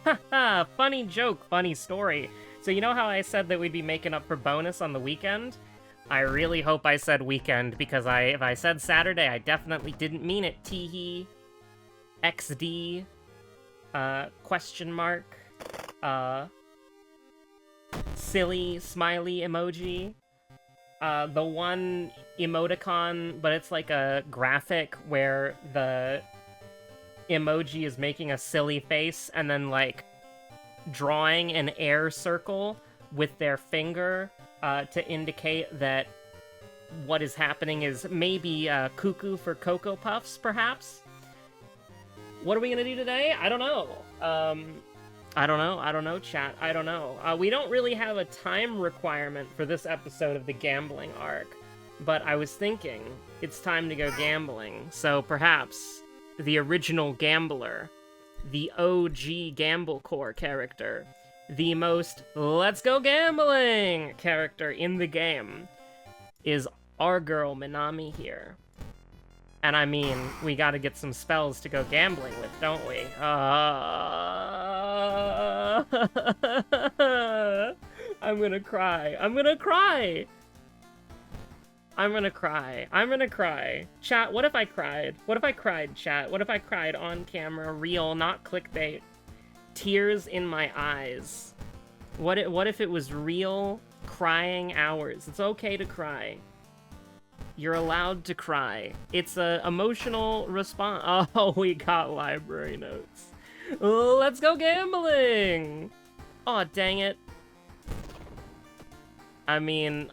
Haha, funny joke, funny story. So you know how I said that we'd be making up for bonus on the weekend? I really hope I said weekend, because if I said Saturday, I definitely didn't mean it. Teehee. XD. Question mark. Silly smiley emoji. The one emoticon, but it's like a graphic where the emoji is making a silly face and then, like, drawing an air circle with their finger to indicate that what is happening is maybe cuckoo for Cocoa Puffs, perhaps? What are we gonna do today? I don't know. I don't know, chat. I don't know. We don't really have a time requirement for this episode of the gambling arc, but I was thinking it's time to go gambling, so perhaps the original gambler, the OG Gamblecore character, the most let's go gambling character in the game, is our girl Minami here. And I mean, we gotta get some spells to go gambling with, don't we? I'm gonna cry. I'm gonna cry! I'm gonna cry. I'm gonna cry. Chat, what if I cried? What if I cried, chat? What if I cried on camera, real, not clickbait? Tears in my eyes. What if it was real crying hours? It's okay to cry. You're allowed to cry. It's a emotional response. Oh, we got library notes. Let's go gambling! Aw, dang it. I mean,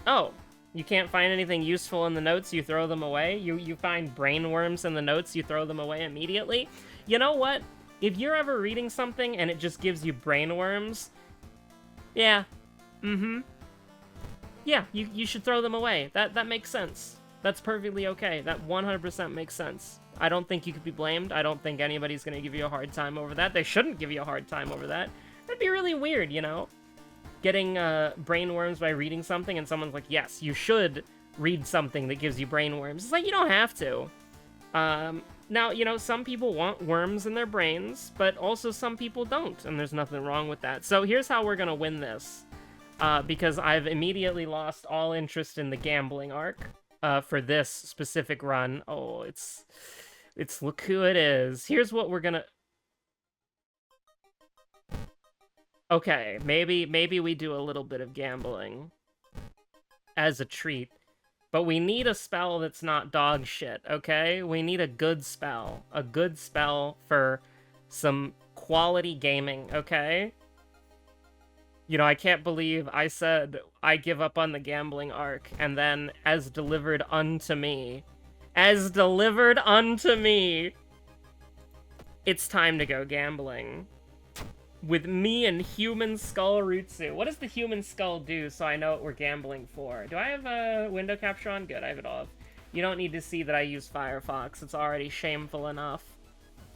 Oh, you can't find anything useful in the notes, you throw them away? You find brainworms in the notes, you throw them away immediately? You know what? If you're ever reading something and it just gives you brainworms, yeah, yeah, you should throw them away. That makes sense. That's perfectly okay. That 100% makes sense. I don't think you could be blamed. I don't think anybody's gonna give you a hard time over that. They shouldn't give you a hard time over that. That'd be really weird, you know? Getting brainworms by reading something and someone's like, yes, you should read something that gives you brainworms. It's like, you don't have to. Now, you know, some people want worms in their brains, but also some people don't, and there's nothing wrong with that. So here's how we're gonna win this. Because I've immediately lost all interest in the gambling arc for this specific run. Oh, it's look who it is. Here's what we're gonna... Okay, maybe we do a little bit of gambling as a treat. But we need a spell that's not dog shit, okay? We need a good spell. A good spell for some quality gaming, okay? You know, I can't believe I said I give up on the gambling arc, and then, as delivered unto me, it's time to go gambling. With me and Human Skull Rutsu. What does the Human Skull do so I know what we're gambling for? Do I have a window capture on? Good, I have it off. You don't need to see that I use Firefox. It's already shameful enough.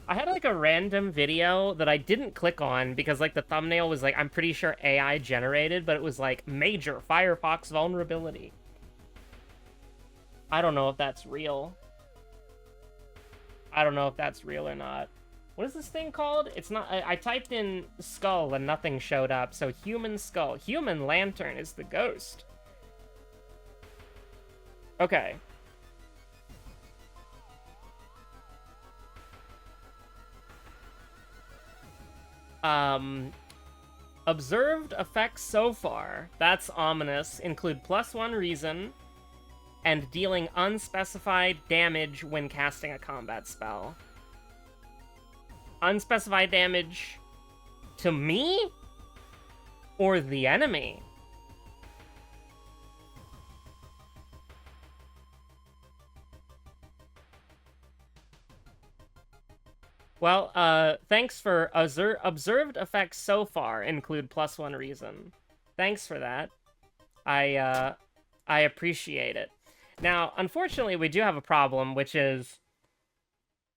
I had, like, a random video that I didn't click on because, like, the thumbnail was, like, I'm pretty sure AI generated, but it was, like, major Firefox vulnerability. I don't know if that's real. I don't know if that's real or not. What is this thing called? It's not... I typed in skull and nothing showed up, so Human Skull. Human Lantern is the ghost. Okay. Observed effects so far, that's ominous, include +1 reason, and dealing unspecified damage when casting a combat spell. Unspecified damage to me? Or the enemy? Well, thanks for observed effects so far include +1 reason. Thanks for that. I appreciate it. Now, unfortunately, we do have a problem, which is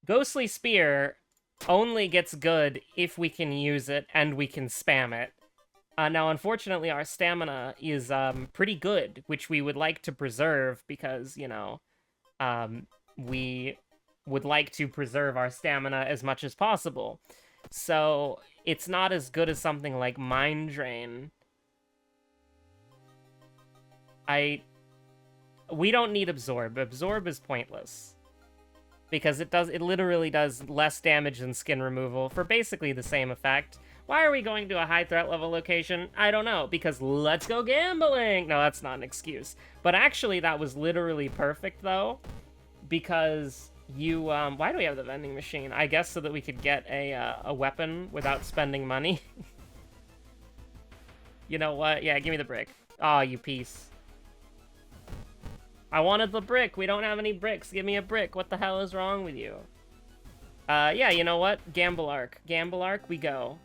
Ghostly Spear only gets good if we can use it and we can spam it. Now, unfortunately, our stamina is pretty good, which we would like to preserve because, you know, we would like to preserve our stamina as much as possible. So it's not as good as something like Mind Drain. We don't need Absorb. Absorb is pointless. Because it literally does less damage than skin removal for basically the same effect. Why are we going to a high threat level location? I don't know, because let's go gambling! No, that's not an excuse. But actually, that was literally perfect, though. Because you, why do we have the vending machine? I guess so that we could get a weapon without spending money. You know what? Yeah, give me the brick. Aw, you piece. I wanted the brick. We don't have any bricks. Give me a brick. What the hell is wrong with you? Yeah, you know what? Gamblecore. Gamblecore, we go.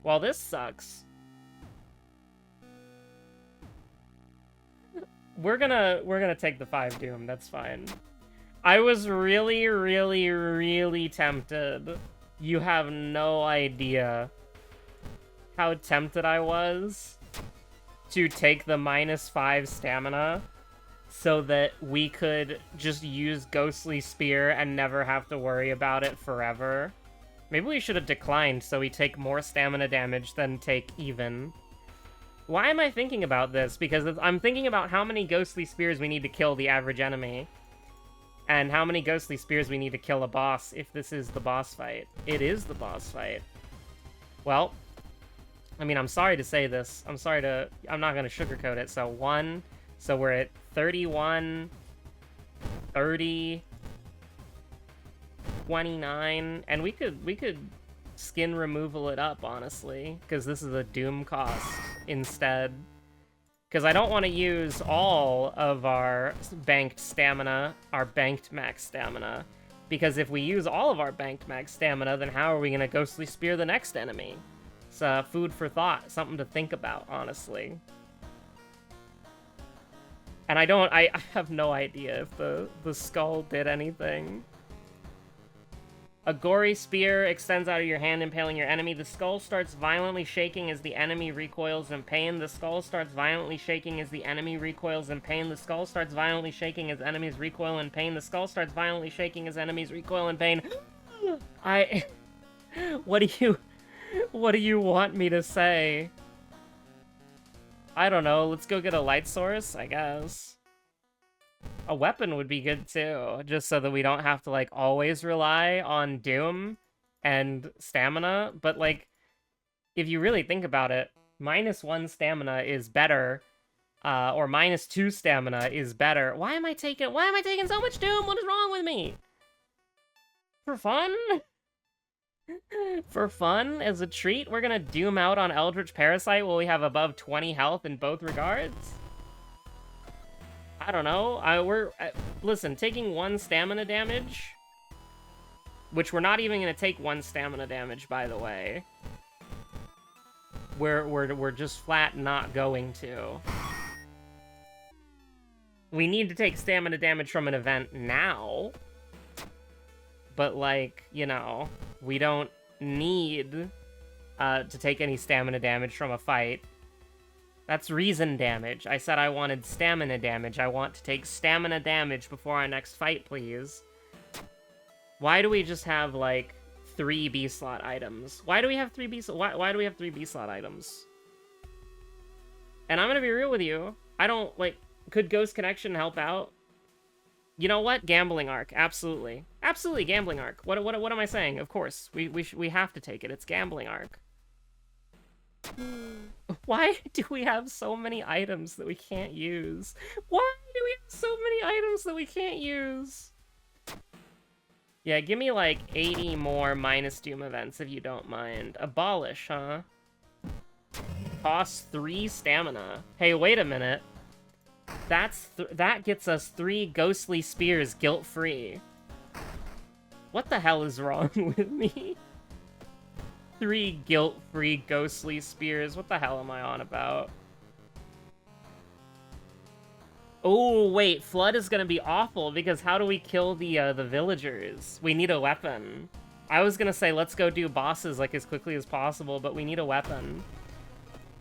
Well, this sucks. We're gonna take the 5 Doom. That's fine. I was really, really, really tempted. You have no idea how tempted I was to take the -5 stamina so that we could just use Ghostly Spear and never have to worry about it forever. Maybe we should have declined so we take more stamina damage than take even. Why am I thinking about this? Because I'm thinking about how many Ghostly Spears we need to kill the average enemy. And how many Ghostly Spears we need to kill a boss if this is the boss fight. It is the boss fight. Well, I mean, I'm sorry to say this. I'm not gonna sugarcoat it. So 1, so we're at 31, 30, 29, and we could skin removal it up, honestly, because this is a Doom cost instead. Because I don't want to use all of our banked stamina, our banked max stamina. Because if we use all of our banked max stamina, then how are we going to Ghostly Spear the next enemy? It's food for thought, something to think about, honestly. And I have no idea if the skull did anything. A gory spear extends out of your hand, impaling your enemy. The skull starts violently shaking as the enemy recoils in pain. The skull starts violently shaking as the enemy recoils in pain. The skull starts violently shaking as enemies recoil in pain. The skull starts violently shaking as enemies recoil in pain. What do you want me to say? I don't know. Let's go get a light source, I guess. A weapon would be good too, just so that we don't have to, like, always rely on Doom and stamina. But, like, if you really think about it, -1 stamina is better, or -2 stamina is better. Why am I taking so much Doom? What is wrong with me? For fun? For fun, as a treat, we're gonna Doom out on Eldritch Parasite while we have above 20 health in both regards? I don't know. Listen, taking 1 stamina damage, which we're not even gonna take 1 stamina damage, by the way. We're just flat not going to. We need to take stamina damage from an event now, but, like, you know, we don't need to take any stamina damage from a fight. That's reason damage. I said I wanted stamina damage. I want to take stamina damage before our next fight, please. Why do we just have, like, 3 B-slot items? Why do we have 3 B-slot? Why do we have 3 B-slot items? And I'm gonna be real with you. I don't, like, could Ghost Connection help out? You know what? Gambling Arc. Absolutely. Absolutely, Gambling Arc. What am I saying? Of course. We have to take it. It's Gambling Arc. Why do we have so many items that we can't use? Why do we have so many items that we can't use? Yeah, give me like 80 more -Doom events if you don't mind. Abolish, huh? Costs 3 stamina. Hey, wait a minute. That gets us 3 Ghostly Spears guilt-free. What the hell is wrong with me? 3 guilt-free Ghostly Spears. What the hell am I on about? Oh, wait. Flood is gonna be awful, because how do we kill the villagers? We need a weapon. I was gonna say, let's go do bosses, like, as quickly as possible, but we need a weapon.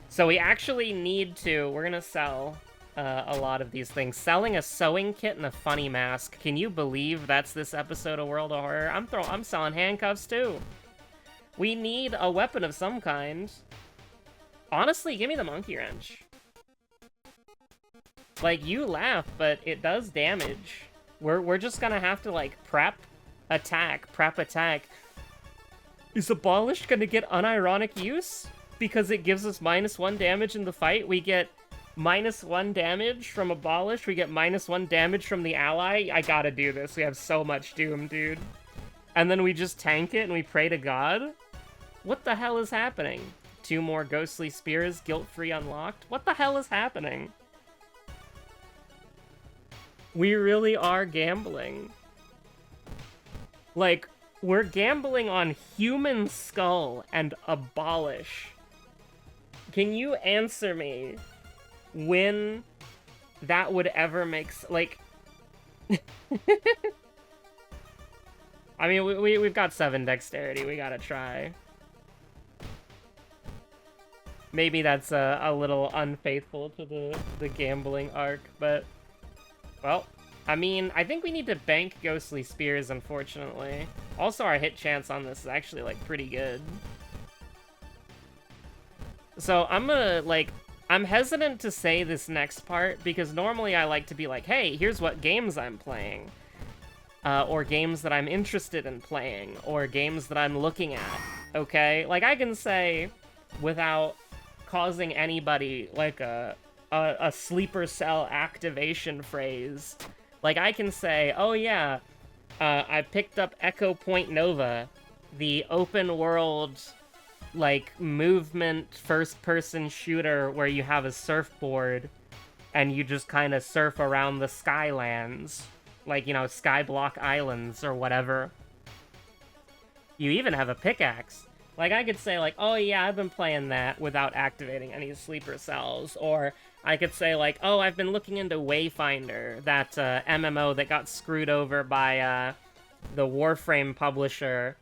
So we actually need to... We're gonna sell a lot of these things. Selling a sewing kit and a funny mask. Can you believe that's this episode of World of Horror? I'm selling handcuffs, too. We need a weapon of some kind. Honestly, give me the monkey wrench. Like, you laugh, but it does damage. We're just gonna have to, like, prep, attack. Is Abolished gonna get unironic use? Because it gives us -1 damage in the fight, we get -1 damage from Abolished, we get -1 damage from the ally. I gotta do this, we have so much Doom, dude. And then we just tank it and we pray to God? What the hell is happening? 2 more Ghostly Spears, guilt-free unlocked? What the hell is happening? We really are gambling. Like, we're gambling on Human Skull and Abolish. Can you answer me when that would ever make like... I mean, we've got 7 dexterity, we gotta try. Maybe that's a little unfaithful to the gambling arc, but... Well, I mean, I think we need to bank Ghostly Spears, unfortunately. Also, our hit chance on this is actually, like, pretty good. So, I'm gonna, like... I'm hesitant to say this next part, because normally I like to be like, hey, here's what games I'm playing. Or games that I'm interested in playing, or games that I'm looking at, okay? Like, I can say, without causing anybody, like, a sleeper cell activation phrase. Like, I can say, oh yeah, I picked up Echo Point Nova, the open world, like, movement first-person shooter where you have a surfboard and you just kind of surf around the Skylands. Like, you know, Skyblock Islands or whatever. You even have a pickaxe. Like, I could say, like, oh yeah, I've been playing that without activating any sleeper cells. Or I could say, like, oh, I've been looking into Wayfinder, that MMO that got screwed over by the Warframe publisher,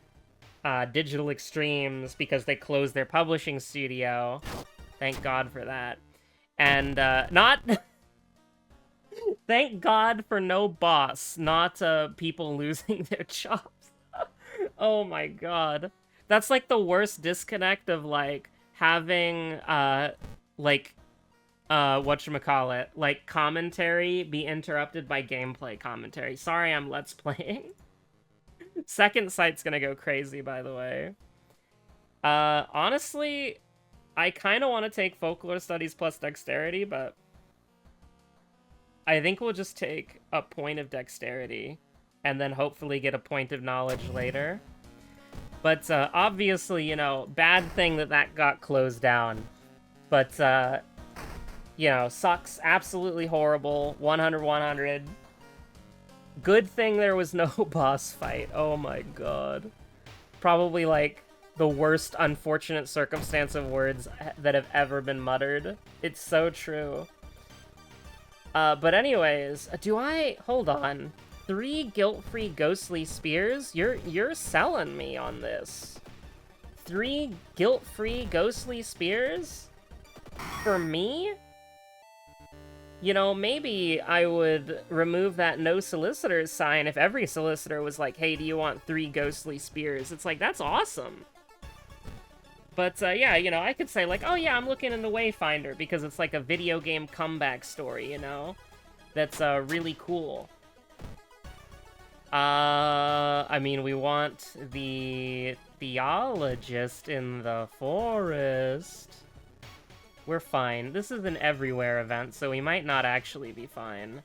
Digital Extremes, because they closed their publishing studio. Thank God for that. And, not... Thank God for no boss, not people losing their jobs. Oh my god. That's like the worst disconnect of, like, having, like, whatchamacallit, like, commentary be interrupted by gameplay commentary. Sorry, I'm Let's Playing. Second Sight's gonna go crazy, by the way. Honestly, I kind of want to take Folklore Studies plus Dexterity, but I think we'll just take a point of Dexterity, and then hopefully get a point of Knowledge later. But, obviously, you know, bad thing that got closed down. But, you know, sucks. Absolutely horrible. 100/100. Good thing there was no boss fight. Oh my god. Probably, like, the worst unfortunate circumstance of words that have ever been muttered. It's so true. But anyways, hold on. 3 guilt-free ghostly spears? You're selling me on this. 3 guilt-free ghostly spears? For me? You know, maybe I would remove that no solicitors sign if every solicitor was like, hey, do you want 3 ghostly spears? It's like, that's awesome. But, yeah, you know, I could say, like, oh yeah, I'm looking into Wayfinder, because it's like a video game comeback story, you know? That's, really cool. I mean, we want the Theologist in the forest. We're fine. This is an everywhere event, so we might not actually be fine.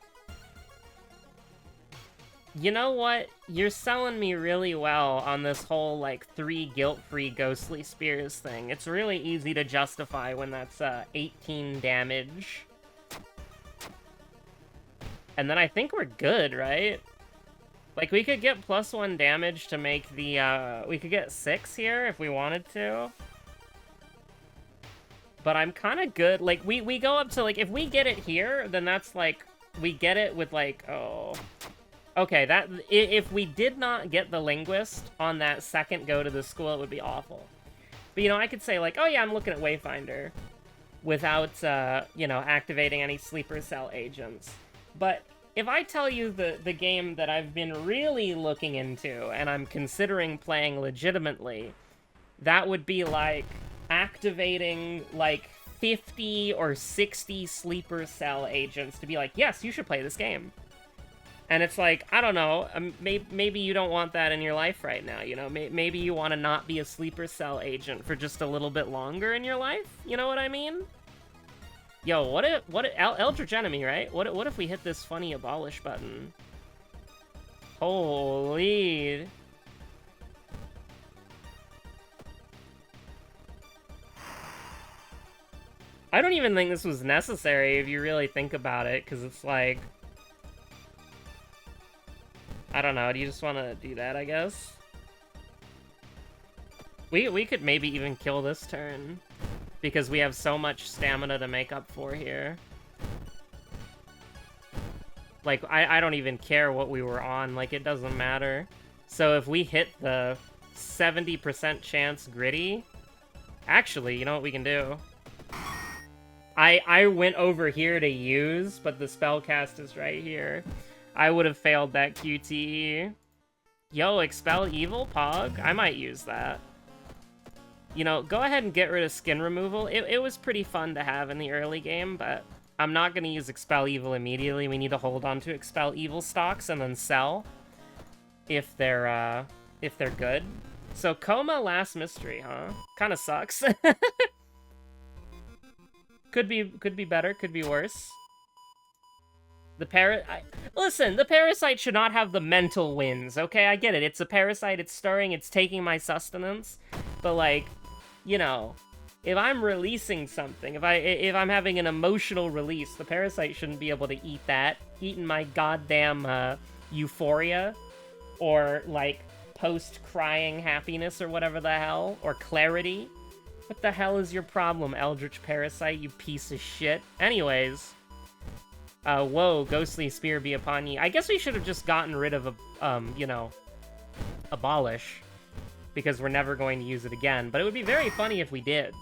You know what? You're selling me really well on this whole, like, 3 guilt-free ghostly spears thing. It's really easy to justify when that's, 18 damage. And then I think we're good, right? Like, we could get +1 damage to make the, we could get 6 here if we wanted to. But I'm kind of good. Like, we go up to, like, if we get it here, then that's, like, we get it with, like, oh... Okay, that if we did not get the Linguist on that second go to the school, it would be awful. But, you know, I could say, like, oh yeah, I'm looking at Wayfinder without, you know, activating any sleeper cell agents. But if I tell you the game that I've been really looking into, and I'm considering playing legitimately, that would be like activating like 50 or 60 sleeper cell agents to be like, yes, you should play this game. And it's like, I don't know, maybe you don't want that in your life right now, you know? Maybe you want to not be a sleeper cell agent for just a little bit longer in your life? You know what I mean? Yo, what if Eldritch Enemy, right? What if we hit this funny abolish button? Holy... I don't even think this was necessary if you really think about it, because it's like... I don't know, do you just want to do that, I guess? We could maybe even kill this turn, because we have so much stamina to make up for here. Like, I don't even care what we were on, like, it doesn't matter. So if we hit the 70% chance gritty... Actually, you know what we can do? I went over here to use, but the spellcast is right here. I would have failed that QTE. Yo, Expel Evil, Pog? I might use that. You know, go ahead and get rid of skin removal. It was pretty fun to have in the early game, but I'm not going to use Expel Evil immediately. We need to hold on to Expel Evil stocks and then sell if they're good. So, Coma Last Mystery, huh? Kinda sucks. Could be better, could be worse. Listen, the parasite should not have the mental wins, okay? I get it. It's a parasite, it's stirring, it's taking my sustenance. But, like, you know, if I'm releasing something, if I'm having an emotional release, the parasite shouldn't be able to eat that. Eating my goddamn euphoria, or, like, post-crying happiness or whatever the hell, or clarity. What the hell is your problem, Eldritch Parasite, you piece of shit? Anyways... whoa, Ghostly Spear be upon ye. I guess we should have just gotten rid of, you know, Abolish. Because we're never going to use it again. But it would be very funny if we did.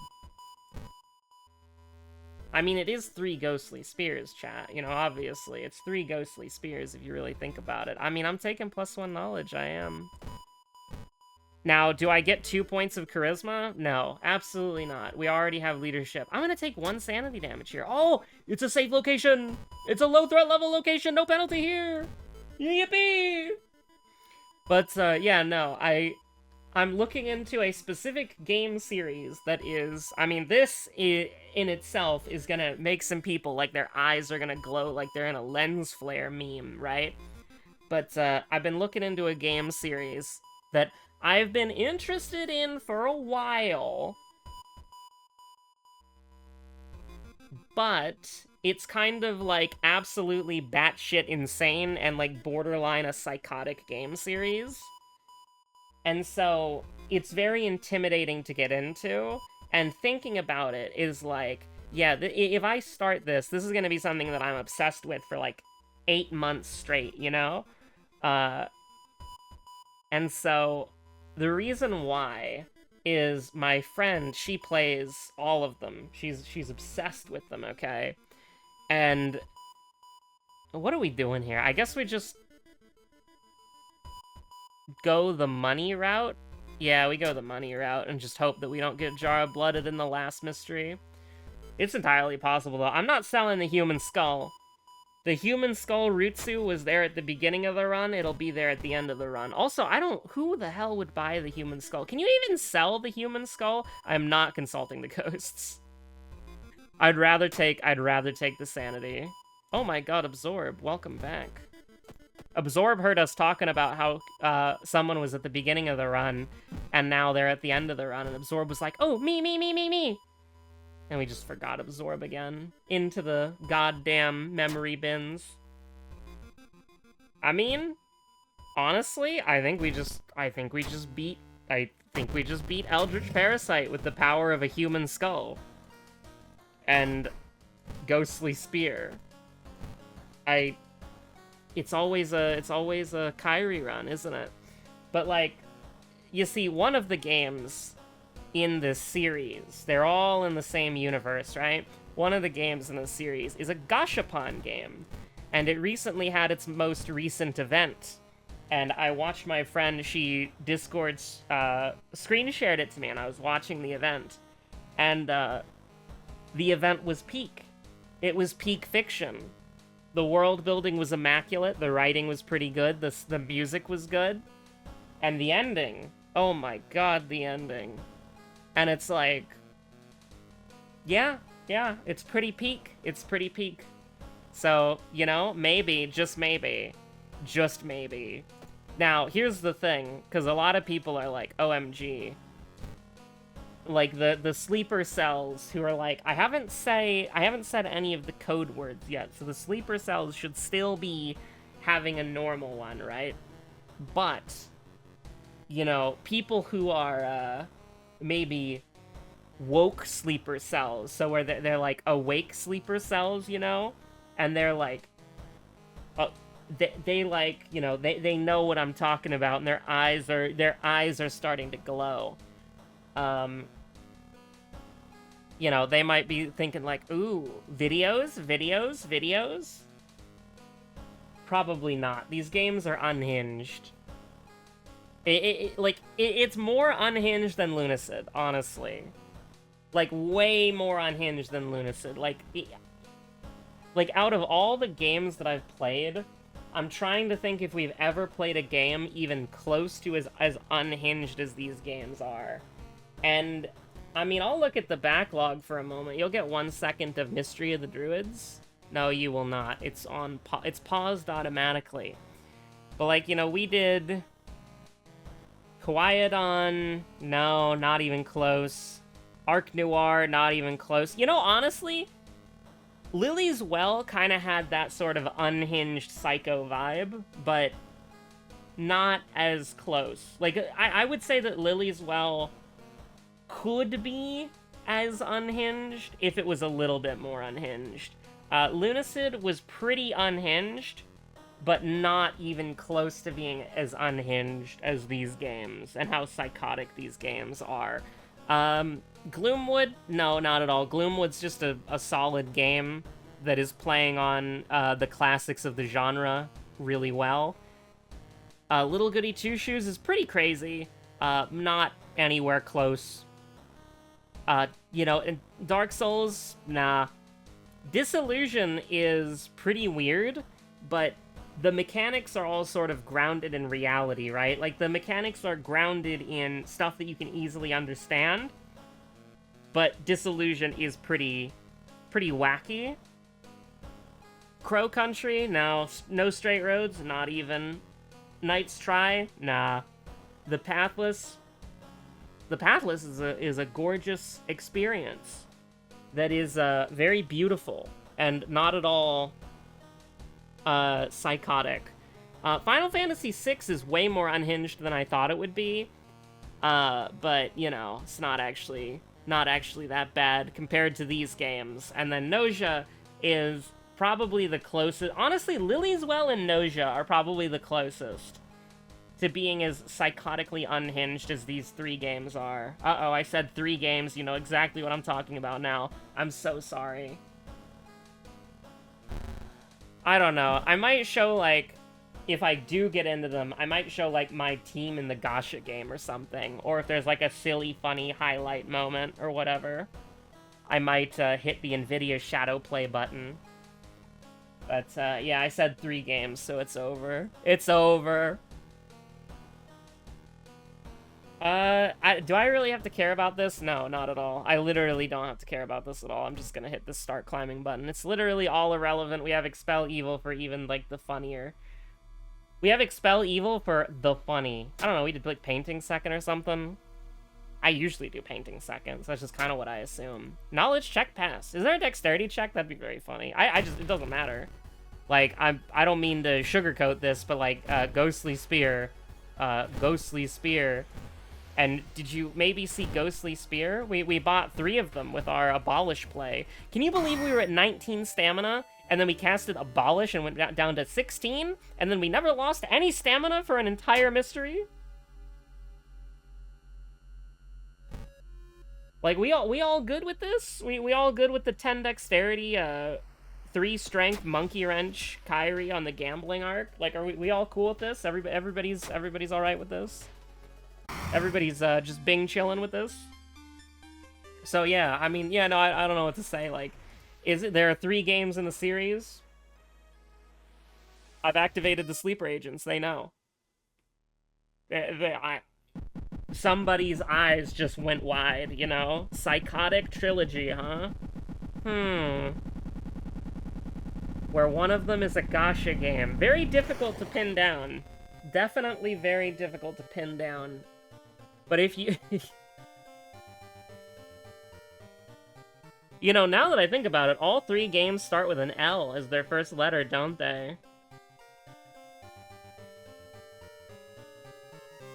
I mean, it is 3 Ghostly Spears, chat. You know, obviously. It's 3 Ghostly Spears if you really think about it. I mean, I'm taking +1 knowledge, I am. Now, do I get 2 points of charisma? No, absolutely not. We already have leadership. I'm gonna take 1 sanity damage here. Oh, it's a safe location. It's a low threat level location. No penalty here. Yippee! But, yeah, no, I'm looking into a specific game series that is... I mean, this in itself is gonna make some people, like, their eyes are gonna glow like they're in a lens flare meme, right? But, I've been looking into a game series that I've been interested in for a while, but it's kind of like absolutely batshit insane and like borderline a psychotic game series. And so it's very intimidating to get into, and thinking about it is like, yeah, if I start this is going to be something that I'm obsessed with for like 8 months straight, you know? And so... the reason why is my friend, she plays all of them. She's obsessed with them, okay? And what are we doing here? I guess we just go the money route? Yeah, we go the money route and just hope that we don't get Jar of Blooded in the last mystery. It's entirely possible, though. I'm not selling the human skull. The human skull Rutsu was there at the beginning of the run. It'll be there at the end of the run. Also, who the hell would buy the human skull? Can you even sell the human skull? I'm not consulting the ghosts. I'd rather take the sanity. Oh my god, Absorb, welcome back. Absorb heard us talking about how someone was at the beginning of the run, and now they're at the end of the run, and Absorb was like, oh, me. And we just forgot Absorb again. Into the goddamn memory bins. I mean, honestly, I think we just beat Eldritch Parasite with the power of a human skull. And Ghostly Spear. It's always a Kirie run, isn't it? But like, you see, one of the games in this series, they're all in the same universe, right? One of the games in the series is a Gashapon game, and it recently had its most recent event. and I watched my friend, she Discord's screen shared it to me, and I was watching the event, and the event was peak. It was peak fiction. The world building was immaculate, the writing was pretty good, the music was good, and the ending, oh my god, the ending. And it's like, yeah, it's pretty peak. It's pretty peak. So, you know, maybe, just maybe. Now, here's the thing, because a lot of people are like, OMG. Like, the sleeper cells who are like, I haven't said any of the code words yet, so the sleeper cells should still be having a normal one, right? But, you know, people who are, maybe woke sleeper cells, so where they're like awake sleeper cells, you know? And they're like, they like, you know, they know what I'm talking about, and their eyes are starting to glow. You know, they might be thinking like, ooh, videos? Probably not. These games are unhinged. It's more unhinged than Lunacid, honestly. Like, way more unhinged than Lunacid. Like, out of all the games that I've played, I'm trying to think if we've ever played a game even close to as unhinged as these games are. And, I mean, I'll look at the backlog for a moment. You'll get 1 second of Mystery of the Druids. No, you will not. It's paused automatically. But, like, you know, we did Quiet-On, no, not even close. Arc Noir, not even close. You know, honestly, Lily's Well kind of had that sort of unhinged psycho vibe, but not as close. Like, I would say that Lily's Well could be as unhinged if it was a little bit more unhinged. Lunacid was pretty unhinged, but not even close to being as unhinged as these games, and how psychotic these games are. Gloomwood? No, not at all. Gloomwood's just a solid game that is playing on the classics of the genre really well. Little Goody Two Shoes is pretty crazy. Not anywhere close. You know, and Dark Souls, nah. Disillusion is pretty weird, but the mechanics are all sort of grounded in reality, right? Like, the mechanics are grounded in stuff that you can easily understand, but Disillusion is pretty wacky. Crow Country? No. No Straight Roads? Not even. Knight's Try? Nah. The Pathless? The Pathless is a gorgeous experience that is very beautiful and not at all psychotic. Final Fantasy VI is way more unhinged than I thought it would be, but, you know, it's not actually that bad compared to these games. And then Nausea is probably the closest. Honestly, Lily's Well and Nausea are probably the closest to being as psychotically unhinged as these 3 games are. Uh-oh, I said 3 games. You know exactly what I'm talking about now. I'm so sorry. I don't know. I might show, like, if I do get into them, I might show, like, my team in the Gacha game or something. Or if there's, like, a silly, funny highlight moment or whatever, I might hit the NVIDIA Shadow Play button. But, yeah, I said 3 games, so it's over. It's over. Do I really have to care about this? No, not at all. I literally don't have to care about this at all. I'm just gonna hit the start climbing button. It's literally all irrelevant. We have Expel Evil for even, like, the funnier. We have Expel Evil for the funny. I don't know, we did, like, Painting second or something. I usually do Painting second, so that's just kind of what I assume. Knowledge check passed. Is there a Dexterity check? That'd be very funny. It doesn't matter. Like, I don't mean to sugarcoat this, but, like, Ghostly Spear. And did you maybe see Ghostly Spear? We bought 3 of them with our Abolish play. Can you believe we were at 19 stamina, and then we casted Abolish and went down to 16, and then we never lost any stamina for an entire mystery? Like, we all good with this? We all good with the 10 dexterity, 3 strength monkey wrench Kirie on the gambling arc. Like, are we all cool with this? Everybody's all right with this. Everybody's just bing chilling with this. So yeah, I mean, yeah, no, I don't know what to say. Like, there are 3 games in the series. I've activated the sleeper agents. They know. Somebody's eyes just went wide, you know? Psychotic trilogy, huh? Where one of them is a gacha game. Very difficult to pin down. Definitely very difficult to pin down. But if you... You know, now that I think about it, all 3 games start with an L as their first letter, don't they?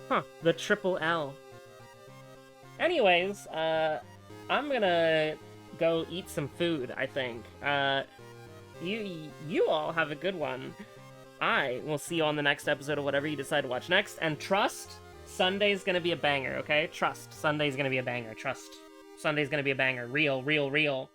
Huh, the triple L. Anyways, I'm gonna go eat some food, I think. You all have a good one. I will see you on the next episode of whatever you decide to watch next, and trust, Sunday's gonna be a banger, okay? Trust, Sunday's gonna be a banger, trust. Sunday's gonna be a banger. Real, real, real.